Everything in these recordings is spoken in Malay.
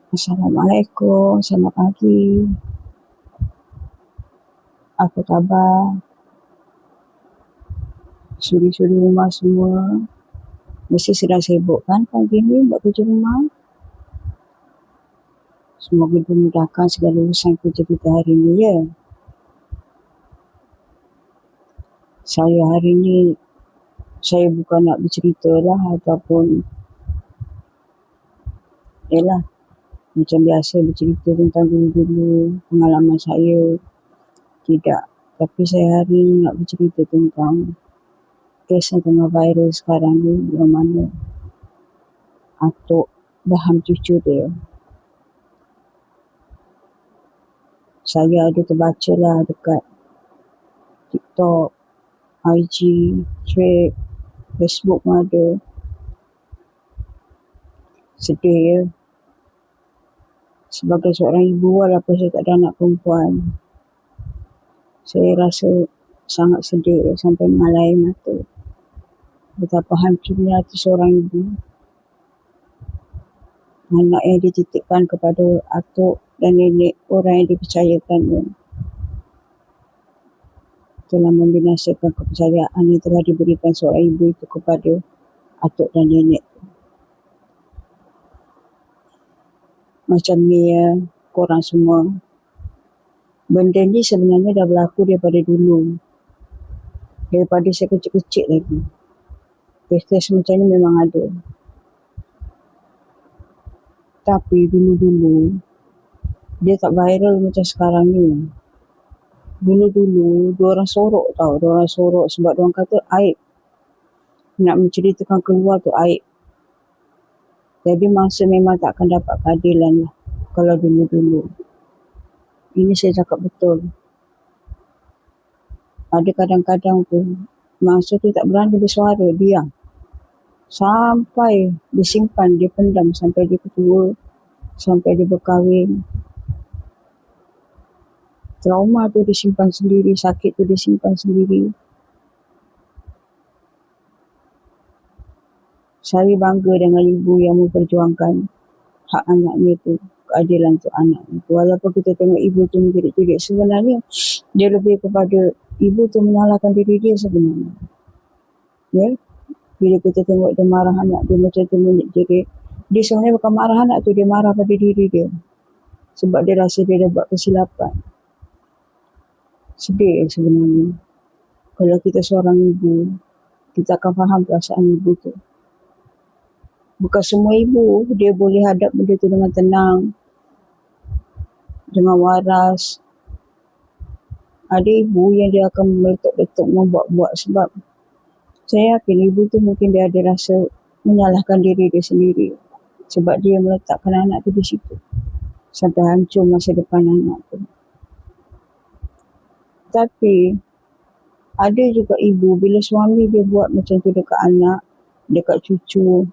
Assalamualaikum, selamat pagi. Apa khabar? Suri-suri rumah semua mesti sedang sibuk kan pagi ni buat kerja rumah. Semoga dimudahkan segala urusan kerja kita hari ni ya. Saya hari ni, saya bukan nak bercerita lah ataupun macam biasa bercerita tentang dulu-dulu pengalaman saya. Tidak. Tapi saya hari ni nak bercerita tentang kes yang tengah viral sekarang ni, yang mana atuk Baham cucu dia. Saya ada terbaca lah dekat TikTok, IG, Thread, Facebook pun ada. Sedih ya. Sebagai seorang ibu, walaupun saya tak ada anak perempuan, saya rasa sangat sedih sampai mengalai mata. Betapa hancurnya hati seorang ibu. Anak yang dititipkan kepada atuk dan nenek, orang yang dipercayakannya, telah membinasakan kepercayaan yang telah diberikan seorang ibu itu kepada atuk dan nenek. Macam ni ya, korang semua. Benda ni sebenarnya dah berlaku daripada dulu. Daripada saya kecil-kecil lagi. Kes-kes macam ni memang ada. Tapi dulu-dulu, dia tak viral macam sekarang ni. Dulu-dulu, diorang sorok tau. Diorang sorok sebab diorang kata aib. Nak menceritakan keluar tu aib. Jadi mangsa memang tak akan dapat keadilan lah. Kalau dulu-dulu. Ini saya cakap betul. Ada kadang-kadang tu, mangsa tu tak berani bersuara, diam. Sampai disimpan, dia pendam sampai dia tua, sampai dia berkahwin. Trauma tu disimpan sendiri, sakit tu disimpan sendiri. Saya bangga dengan ibu yang memperjuangkan hak anaknya tu, keadilan untuk anaknya tu. Walaupun kita tengok ibu tu menjerit-jerit, sebenarnya dia lebih kepada ibu tu menyalahkan diri dia sebenarnya. Ya? Bila kita tengok dia marah anak dia macam tu menjerit, dia sebenarnya bukan marah anak tu, dia marah pada diri dia. Sebab dia rasa dia dah buat kesilapan. Sedih sebenarnya. Kalau kita seorang ibu, kita akan faham perasaan ibu tu. Bukan semua ibu, dia boleh hadap benda tu dengan tenang, dengan waras. Ada ibu yang dia akan meletup-letup, membuat-buat sebab saya yakin ibu tu mungkin dia ada rasa menyalahkan diri dia sendiri. Sebab dia meletakkan anak tu di situ. Sampai hancur masa depan anak tu. Tapi, ada juga ibu bila suami dia buat macam tu dekat anak, dekat cucu,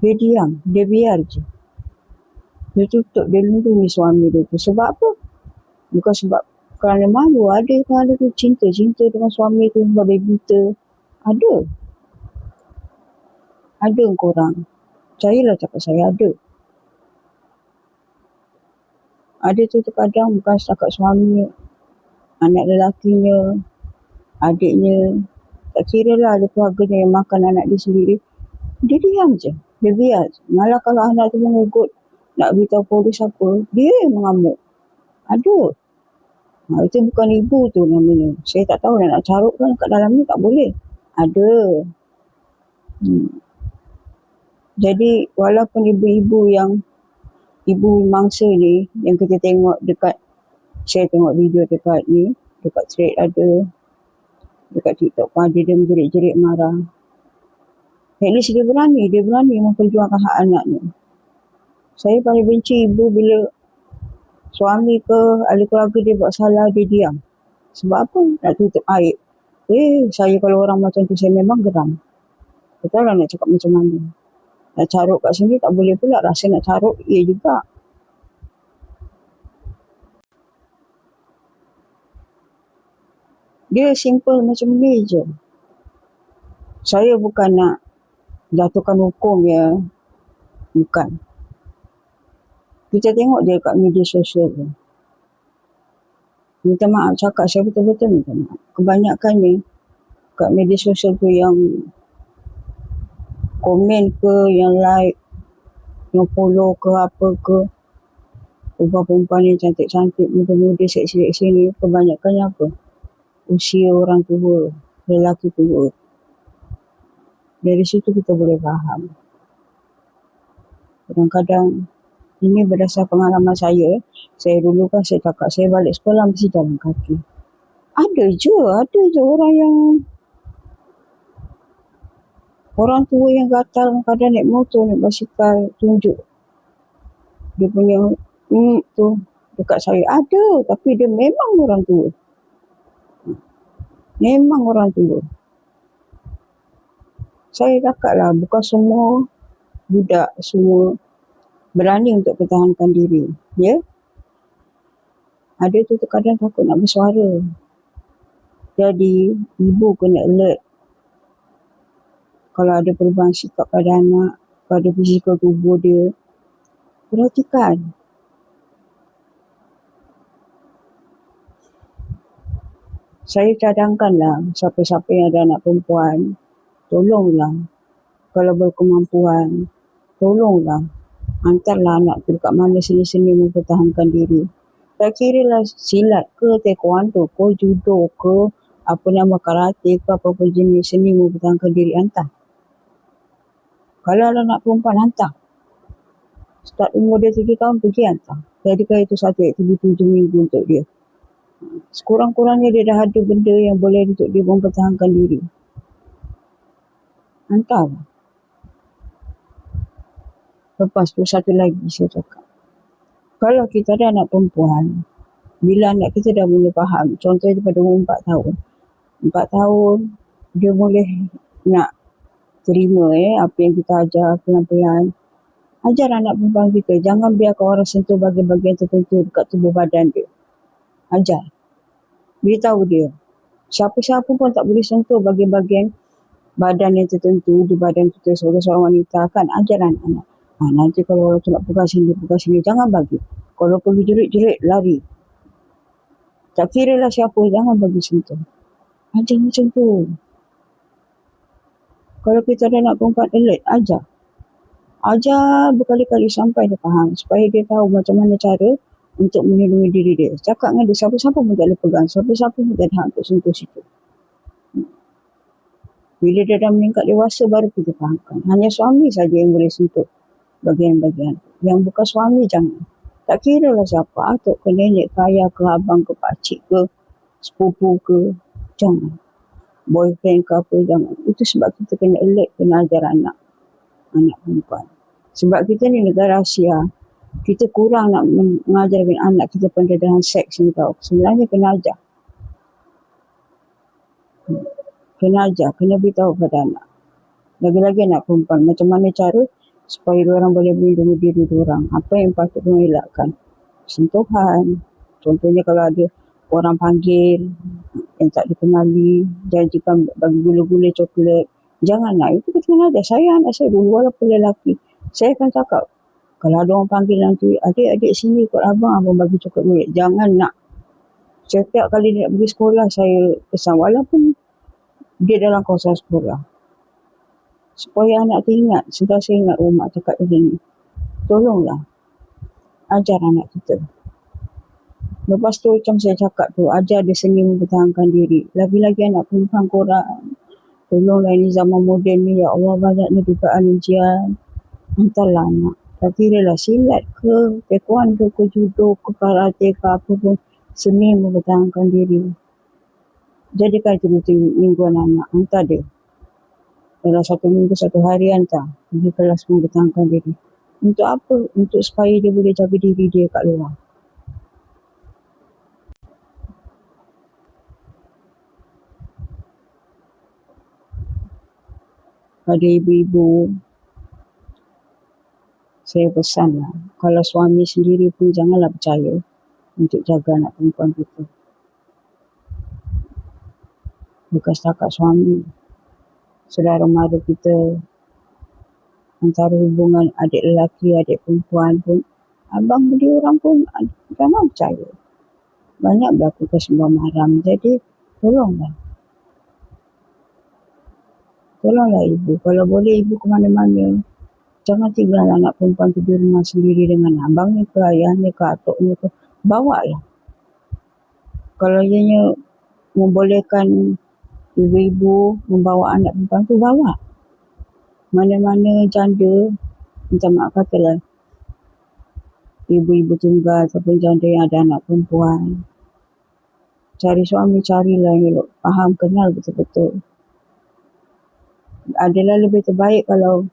dia diam, dia biar je. Dia tutup, dia lindungi suami dia tu. Sebab apa? Bukan sebab kerana malu. Ada kerana tu cinta dengan suami tu sebab dia buta. Ada. Ada korang. Percayalah cakap saya ada. Ada tu terkadang bukan setakat suami, anak lelakinya, adiknya, tak kira lah ada keluarganya yang makan anak dia sendiri. Dia diam je. Dia biar je. Malah kalau anak tu mengugut, nak beritahu polis apa, dia yang mengamuk. Ada. Itu bukan ibu tu namanya. Saya tak tahu nak carut kan kat dalam ni tak boleh. Ada. Jadi walaupun ibu-ibu yang ibu mangsa ni yang kita tengok dekat, saya tengok video dekat ni, dekat Thread ada, dekat TikTok pun ada, dia menjerit-jerit marah. At least dia berani memperjuangkan hak anaknya. Saya paling benci ibu bila suami ke ahli keluarga dia buat salah, dia diam. Sebab apa? Nak tutup aib. Saya kalau orang macam tu, saya memang geram. Tak tahu lah nak cakap macam mana. Nak carut kat sini tak boleh pula. Rasa nak carut, juga. Dia simple macam ni je. Saya bukan nak jatuhkan hukum ya. Bukan. Kita tengok dia kat media sosial tu. Minta maaf, cakap saya betul-betul minta maaf. Kebanyakan ni kat media sosial tu yang komen ke, yang like, yang follow ke apa ke, perempuan-perempuan yang cantik-cantik, muda-muda, seksi-seksi ni, kebanyakannya apa? Usia orang tua, lelaki tua. Dari situ kita boleh faham. Kadang-kadang ini berdasar pengalaman saya. Saya dulu kan saya cakap, saya balik sekolah mesti jalan kaki. Ada je orang tua yang gatal, kadang naik motor, naik basikal, tunjuk dia punya tu dekat saya. Ada, tapi dia memang orang tua. Memang orang tua. Saya cakap lah, bukan semua budak semua berani untuk pertahankan diri. Ya? Ada tu kadang takut nak bersuara. Jadi, ibu kena alert. Kalau ada perubahan sikap pada anak, pada fizikal tubuh dia, perhatikan. Saya cadangkanlah siapa-siapa yang ada anak perempuan, tolonglah. Kalau berkemampuan, tolonglah. Hantarlah anak tu dekat mana seni-seni mempertahankan diri. Tak kira lah silat ke, taekwondo ke, judo ke, apa nama karate ke, apa-apa jenis seni mempertahankan diri, hantar. Kalau ada anak perempuan, hantar. Start umur dia 7 tahun, pergi hantar. Jadikan itu satu aktiviti 7 minggu untuk dia. Sekurang-kurangnya dia dah ada benda yang boleh untuk dia mempertahankan diri. Hantar. Lepas tu satu lagi saya cakap. Kalau kita ada anak perempuan, bila anak kita dah mula faham, contohnya pada umur 4 tahun. 4 tahun, dia boleh nak terima apa yang kita ajar pelan-pelan. Ajar anak perempuan kita, jangan biarkan orang sentuh bahagian-bahagian tertentu dekat tubuh badan dia. Ajar. Beritahu dia. Siapa-siapa pun tak boleh sentuh bahagian-bahagian badan yang tertentu di badan kita sebagai seorang wanita, kan? Ajar anak-anak. Nanti kalau orang tu nak pegang sini, jangan bagi. Kalau perlu jerit-jerit, lari. Tak kira lah siapa, jangan bagi sentuh. Ajar macam tu. Kalau kita ada anak perempuan alert, ajar. Ajar berkali-kali sampai dia faham. Supaya dia tahu macam mana cara untuk melindungi diri dia. Cakap dengan dia, siapa-siapa pun tak boleh pegang. Siapa-siapa pun tak ada hak untuk sentuh situ. Bila dia dah meningkat dewasa, baru kita fahamkan. Hanya suami saja yang boleh sentuh bahagian-bahagian. Yang bukan suami, jangan. Tak kira lah siapa. Atuk ke nenek ke ayah ke abang ke pakcik ke sepupu ke. Jangan. Boyfriend ke apa, jangan. Itu sebab kita kena alert, kena ajar anak perempuan. Sebab kita ni negara Asia, kita kurang nak mengajar anak kita pendedahan seks ni tau. Sebenarnya kena ajar. Kena beritahu pada anak. Lagi-lagi anak perempuan, macam mana cara supaya diorang boleh melindungi diri diorang. Apa yang patut dielakkan? Sentuhan. Contohnya kalau ada orang panggil yang tak dikenali, janjikan bagi gula-gula coklat. Jangan nak. Itu kita kena ajar. Saya anak saya dulu walaupun lelaki. Saya akan cakap, kalau ada orang panggil nanti, adik-adik sini ikut abang bagi coklat duit. Jangan nak. Setiap kali dia nak pergi sekolah, saya pesan. Walaupun dia dalam kawasan sekolah. Supaya anak tu ingat, sentiasa ingat rumah cakap macam ni. Tolonglah. Ajar anak kita. Lepas tu macam saya cakap tu, ajar dia seni mempertahankan diri. Lagi-lagi anak perempuan korang. Tolonglah, ini zaman moden ni, ya Allah, banyaknya dugaan ujian. Hantarlah anak. Tak kira lah silat ke, taekwondo ke, judo ke, karate ke, apa pun. Seni mempertahankan diri. Jadikan itu rutin mingguan anak. Hantar dia. Dalam 1 minggu, 1 hari hantar. Pergi kelas mempertahankan diri. Untuk apa? Untuk supaya dia boleh jaga diri dia kat luar. Pada ibu-ibu, saya pesanlah, kalau suami sendiri pun janganlah percaya untuk jaga anak perempuan kita. Bukan setakat suami, saudara mara kita, antara hubungan adik lelaki, adik perempuan pun abang beli orang pun jangan percaya. Banyak berlaku keseluruhan maram. Jadi tolonglah ibu. Kalau boleh ibu ke mana-mana. Jangan tinggal anak perempuan tu di rumah sendiri dengan abangnya ke, ayahnya ke, atuknya ke. Bawa lah. Kalau ianya membolehkan ibu-ibu membawa anak perempuan tu, bawa. Mana-mana janda, minta maaf katalah, ibu-ibu tunggal ataupun janda yang ada anak perempuan. Cari suami, carilah yang faham, kenal betul-betul. Adalah lebih terbaik kalau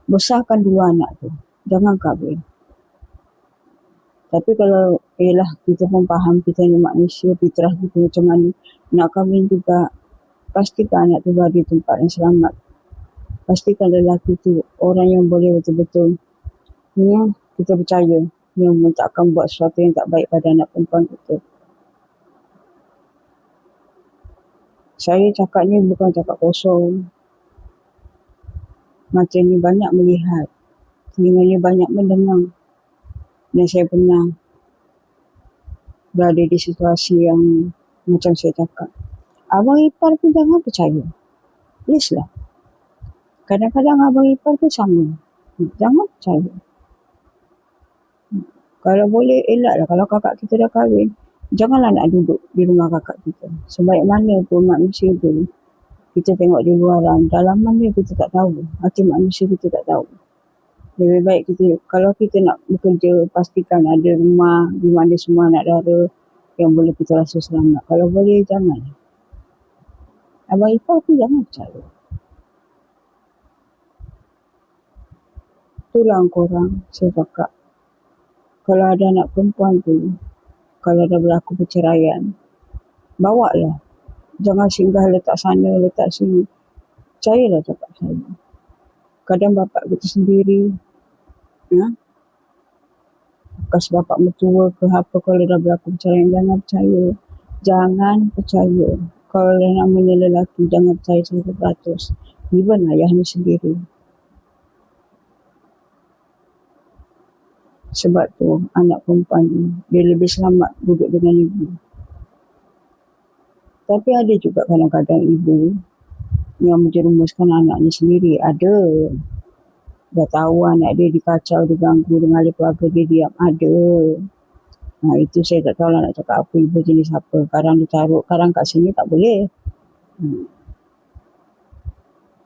besarkan dulu anak tu. Jangan kahwin. Tapi kalau kita pun faham kita ni manusia, fitrah kita macam mana, nak kahwin juga, pastikan anak tu berada di tempat yang selamat. Pastikan lelaki tu orang yang boleh betul-betul yang kita percaya, yang tak akan buat sesuatu yang tak baik pada anak perempuan kita. Saya cakap ni bukan cakap kosong. Macam ni banyak melihat, telinga ni banyak mendengar. Dan saya pernah berada di situasi yang macam saya cakap. Abang ipar pun jangan percaya. Please lah. Kadang-kadang abang ipar pun sama. Jangan percaya. Kalau boleh, elaklah. Kalau kakak kita dah kahwin, janganlah nak duduk di rumah kakak kita. Sebaik mana pun manusia tu, kita tengok di luaran, dalaman dia kita tak tahu. Hati manusia kita tak tahu. Lebih baik kita, kalau kita nak bekerja, pastikan ada rumah di mana semua anak dara yang boleh kita rasa selamat. Kalau boleh, jangan. Abang ipar pun jangan percaya. Itulah korang, saya cakap. Kalau ada anak perempuan tu, kalau dah berlaku perceraian, bawa lah. Jangan singgah letak sana, letak sini. Percayalah cakap saya. Kadang bapak kita sendiri, bekas bapak mertua ke apa, kalau dah berlaku perceraian, jangan percaya. Jangan percaya. Kalau namanya lelaki, jangan percaya 100%. Even ayahnya sendiri. Sebab tu anak perempuan ni, dia lebih selamat duduk dengan ibu. Tapi ada juga kadang-kadang ibu yang menjerumuskan anaknya sendiri. Ada. Dah tahu anak dia dikacau, diganggu dengan ahli keluarga dia, diam. Ada. Itu saya tak tahu lah nak cakap apa, ibu jenis apa. Karang ditaruh, karang kat sini tak boleh.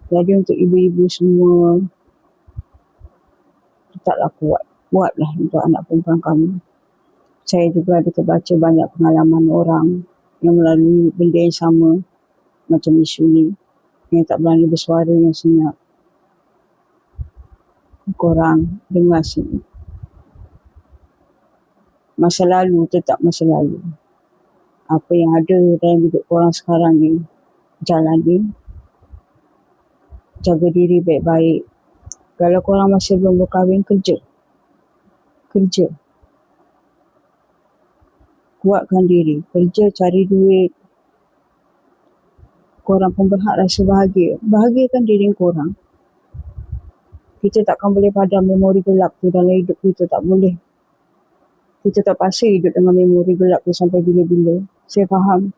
Jadi untuk ibu-ibu semua, tetaplah kuat. Buatlah untuk anak perempuan kamu. Saya juga ada terbaca banyak pengalaman orang yang melalui benda yang sama macam isu ni, yang tak berani bersuara yang senyap. Korang dengar sini. Masa lalu tetap masa lalu. Apa yang ada dalam hidup korang sekarang ni, jalani. Jaga diri baik-baik. Kalau korang masih belum berkahwin, kerja. Kuatkan diri. Kerja, cari duit. Korang pun berhak rasa bahagia. Bahagiakan diri korang. Kita takkan boleh padam memori gelap tu dalam hidup kita. Tak boleh. Kita tak pasti hidup dengan memori gelap tu sampai bila-bila. Saya faham.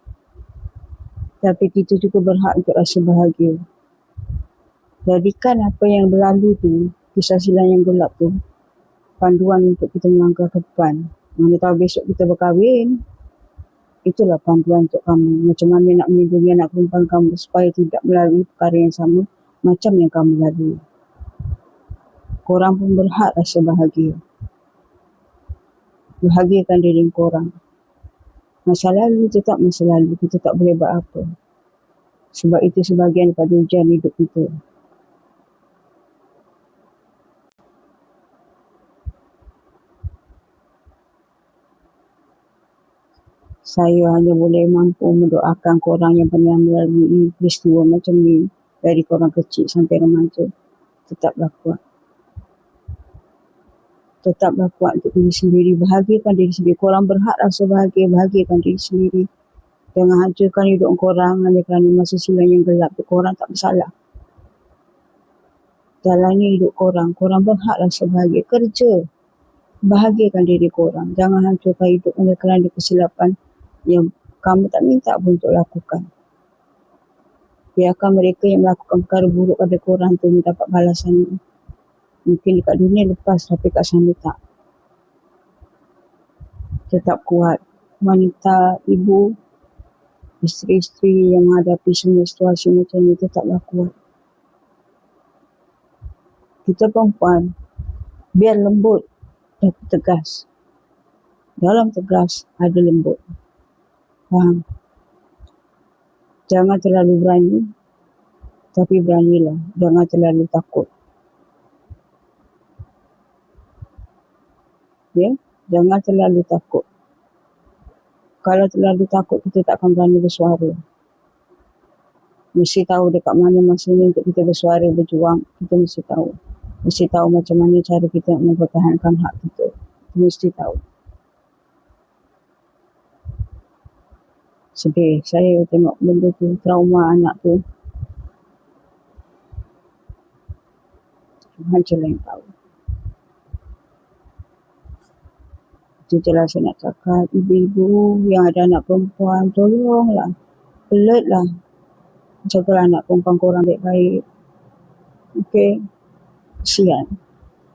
Tapi kita juga berhak untuk rasa bahagia. Jadikan apa yang berlalu tu, kisah silam yang gelap tu, panduan untuk kita melangkah ke depan. Mana tahu besok kita berkahwin, itulah panduan untuk kamu. Macam mana nak melindungi anak perempuan kamu supaya tidak melalui perkara yang sama macam yang kamu lalui. Korang pun berhak rasa bahagia. Bahagiakan diri korang. Masa lalu tetap masa lalu. Kita tak boleh buat apa. Sebab itu sebahagian daripada ujian hidup kita. Saya hanya boleh mampu mendoakan korang yang pernah melalui peristiwa macam ni. Dari korang kecil sampai remaja. Tetaplah kuat. Tetaplah kuat untuk diri sendiri. Bahagiakan diri sendiri. Korang berhak rasa bahagia. Bahagiakan diri sendiri. Jangan hancurkan hidup korang hanya kerana masa silam yang gelap. Korang tak bersalah. Jalani hidup korang. Korang berhak rasa bahagia. Kerja. bahagiakan diri korang. Jangan hancurkan hidup anda kerana kesilapan yang kamu tak minta pun untuk lakukan. Biarkan mereka yang melakukan perkara buruk pada korang tu mendapat balasan. Mungkin dekat dunia lepas, tapi kat sana tak. Tetap kuat. Wanita, ibu, isteri-isteri yang menghadapi semua situasi macam ni tetaplah kuat. Kita perempuan, biar lembut tapi tegas. Dalam tegas ada lembut. Faham? Jangan terlalu berani, tapi beranilah. Jangan terlalu takut. Ya? Jangan terlalu takut. Kalau terlalu takut, kita tak akan berani bersuara. Mesti tahu dekat mana masanya untuk kita bersuara, berjuang. Kita mesti tahu. Mesti tahu macam mana cara kita nak mempertahankan hak kita. Kita mesti tahu. Sedih saya tengok benda tu, trauma anak tu. Tuhan je lah yang tahu. Itu je lah saya nak cakap. Ibu-ibu yang ada anak perempuan, tolonglah. Alertlah. Jagalah anak perempuan korang baik-baik. Okey. Kesian.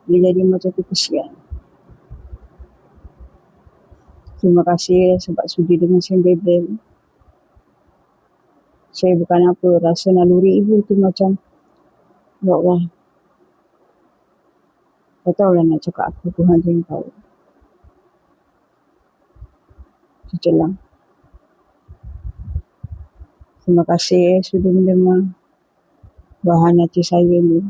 Dia jadi macam tu, kesian. Terima kasih sebab sudi dengan saya bebel. Saya bukan apa, rasa naluri ibu tu macam, ya Allah. Tak tahulah nak cakap apa, Tuhan je yang tahu. Sejelang. Terima kasih sudah mendengar bahan hati saya ni.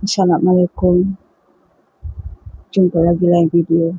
Assalamualaikum. Jumpa lagi lain video.